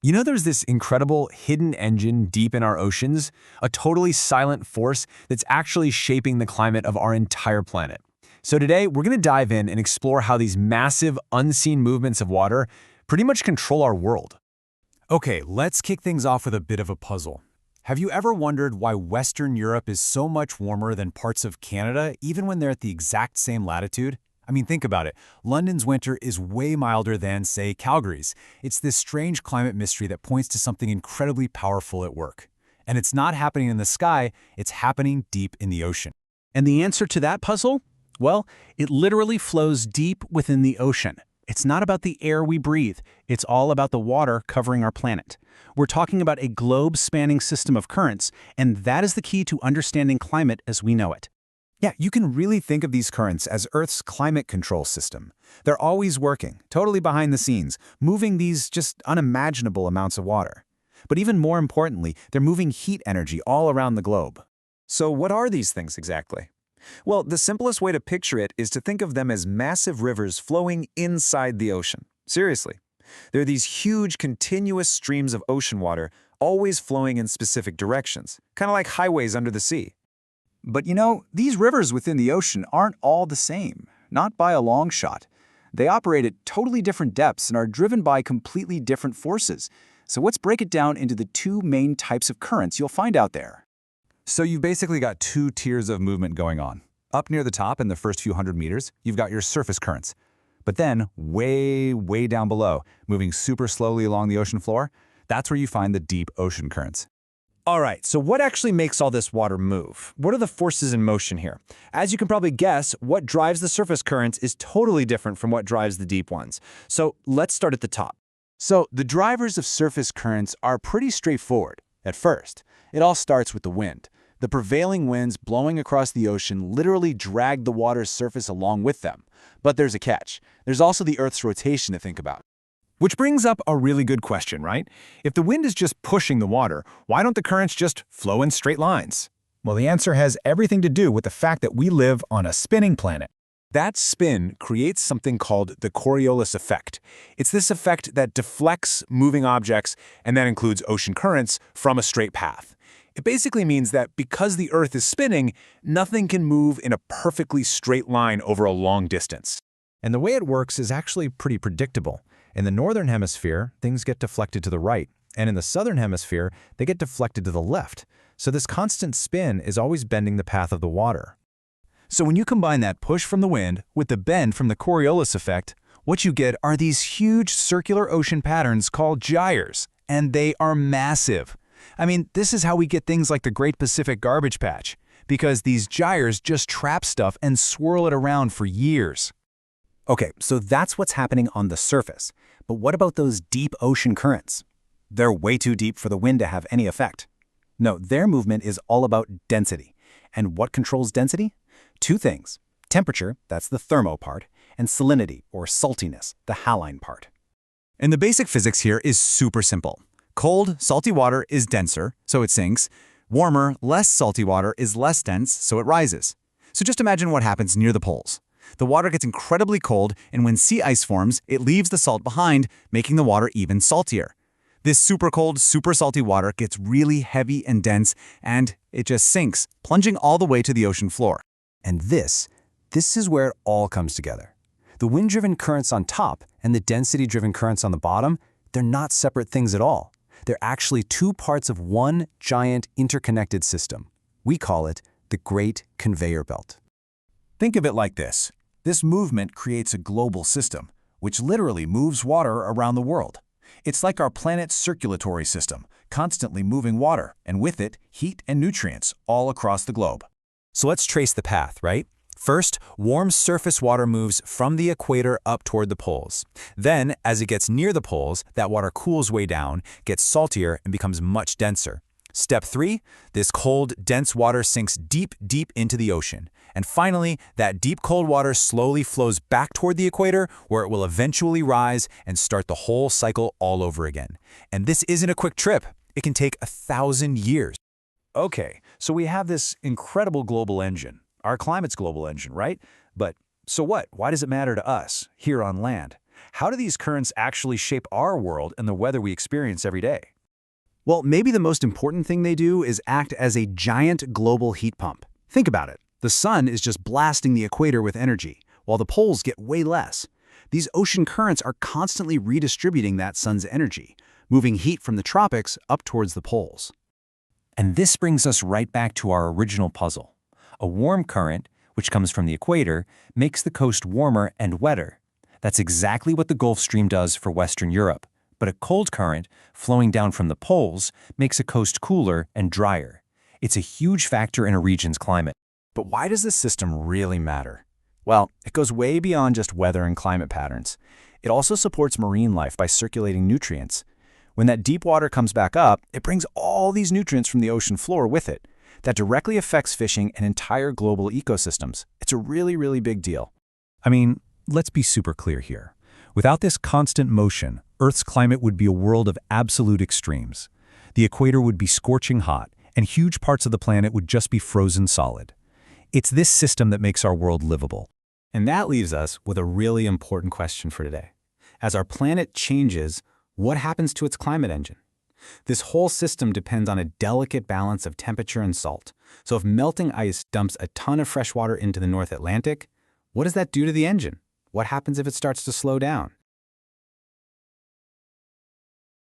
You know, there's this incredible hidden engine deep in our oceans, a totally silent force that's actually shaping the climate of our entire planet. So today, we're going to dive in and explore how these massive, unseen movements of water pretty much control our world. Okay, let's kick things off with a bit of a puzzle. Have you ever wondered why Western Europe is so much warmer than parts of Canada, even when they're at the exact same latitude? I mean, think about it. London's winter is way milder than, say, Calgary's. It's this strange climate mystery that points to something incredibly powerful at work. And it's not happening in the sky, it's happening deep in the ocean. And the answer to that puzzle? Well, it literally flows deep within the ocean. It's not about the air we breathe. It's all about the water covering our planet. We're talking about a globe-spanning system of currents, and that is the key to understanding climate as we know it. Yeah, you can really think of these currents as Earth's climate control system. They're always working, totally behind the scenes, moving these just unimaginable amounts of water. But even more importantly, they're moving heat energy all around the globe. So what are these things exactly? Well, the simplest way to picture it is to think of them as massive rivers flowing inside the ocean. Seriously. They're these huge, continuous streams of ocean water, always flowing in specific directions, kind of like highways under the sea. But you know, these rivers within the ocean aren't all the same, not by a long shot. They operate at totally different depths and are driven by completely different forces. So let's break it down into the two main types of currents you'll find out there. So you've basically got two tiers of movement going on. Up near the top in the first few hundred meters, you've got your surface currents. But then, way down below, moving super slowly along the ocean floor, that's where you find the deep ocean currents. All right, so what actually makes all this water move? What are the forces in motion here? As you can probably guess, what drives the surface currents is totally different from what drives the deep ones. So let's start at the top. So the drivers of surface currents are pretty straightforward. At first, it all starts with the wind. The prevailing winds blowing across the ocean literally drag the water's surface along with them. But there's a catch. There's also the Earth's rotation to think about. Which brings up a really good question, right? If the wind is just pushing the water, why don't the currents just flow in straight lines? Well, the answer has everything to do with the fact that we live on a spinning planet. That spin creates something called the Coriolis effect. It's this effect that deflects moving objects, and that includes ocean currents, from a straight path. It basically means that because the Earth is spinning, nothing can move in a perfectly straight line over a long distance. And the way it works is actually pretty predictable. In the northern hemisphere, things get deflected to the right, and in the southern hemisphere, they get deflected to the left. So this constant spin is always bending the path of the water. So when you combine that push from the wind with the bend from the Coriolis effect, what you get are these huge circular ocean patterns called gyres, and they are massive. I mean, this is how we get things like the Great Pacific Garbage Patch, because these gyres just trap stuff and swirl it around for years. Okay, so that's what's happening on the surface. But what about those deep ocean currents? They're way too deep for the wind to have any effect. No, their movement is all about density. And what controls density? Two things. Temperature, that's the thermo part, and salinity, or saltiness, the haline part. And the basic physics here is super simple. Cold, salty water is denser, so it sinks. Warmer, less salty water is less dense, so it rises. So just imagine what happens near the poles. The water gets incredibly cold, and when sea ice forms, it leaves the salt behind, making the water even saltier. This super cold, super salty water gets really heavy and dense, and it just sinks, plunging all the way to the ocean floor. And this is where it all comes together. The wind-driven currents on top and the density-driven currents on the bottom, they're not separate things at all. They're actually two parts of one giant interconnected system. We call it the Great Conveyor Belt. Think of it like this. This movement creates a global system, which literally moves water around the world. It's like our planet's circulatory system, constantly moving water, and with it, heat and nutrients all across the globe. So let's trace the path, right? First, warm surface water moves from the equator up toward the poles. Then, as it gets near the poles, that water cools way down, gets saltier, and becomes much denser. Step 3, this cold, dense water sinks deep into the ocean. And finally, that deep cold water slowly flows back toward the equator, where it will eventually rise and start the whole cycle all over again. And this isn't a quick trip. It can take 1,000 years. Okay, so we have this incredible global engine, our climate's global engine, right? But so what? Why does it matter to us, here on land? How do these currents actually shape our world and the weather we experience every day? Well, maybe the most important thing they do is act as a giant global heat pump. Think about it. The sun is just blasting the equator with energy, while the poles get way less. These ocean currents are constantly redistributing that sun's energy, moving heat from the tropics up towards the poles. And this brings us right back to our original puzzle. A warm current, which comes from the equator, makes the coast warmer and wetter. That's exactly what the Gulf Stream does for Western Europe. But a cold current, flowing down from the poles, makes a coast cooler and drier. It's a huge factor in a region's climate. But why does this system really matter? Well, it goes way beyond just weather and climate patterns. It also supports marine life by circulating nutrients. When that deep water comes back up, it brings all these nutrients from the ocean floor with it. That directly affects fishing and entire global ecosystems. It's a really, really big deal. I mean, let's be super clear here. Without this constant motion, Earth's climate would be a world of absolute extremes. The equator would be scorching hot, and huge parts of the planet would just be frozen solid. It's this system that makes our world livable. And that leaves us with a really important question for today. As our planet changes, what happens to its climate engine? This whole system depends on a delicate balance of temperature and salt. So if melting ice dumps a ton of fresh water into the North Atlantic, what does that do to the engine? What happens if it starts to slow down?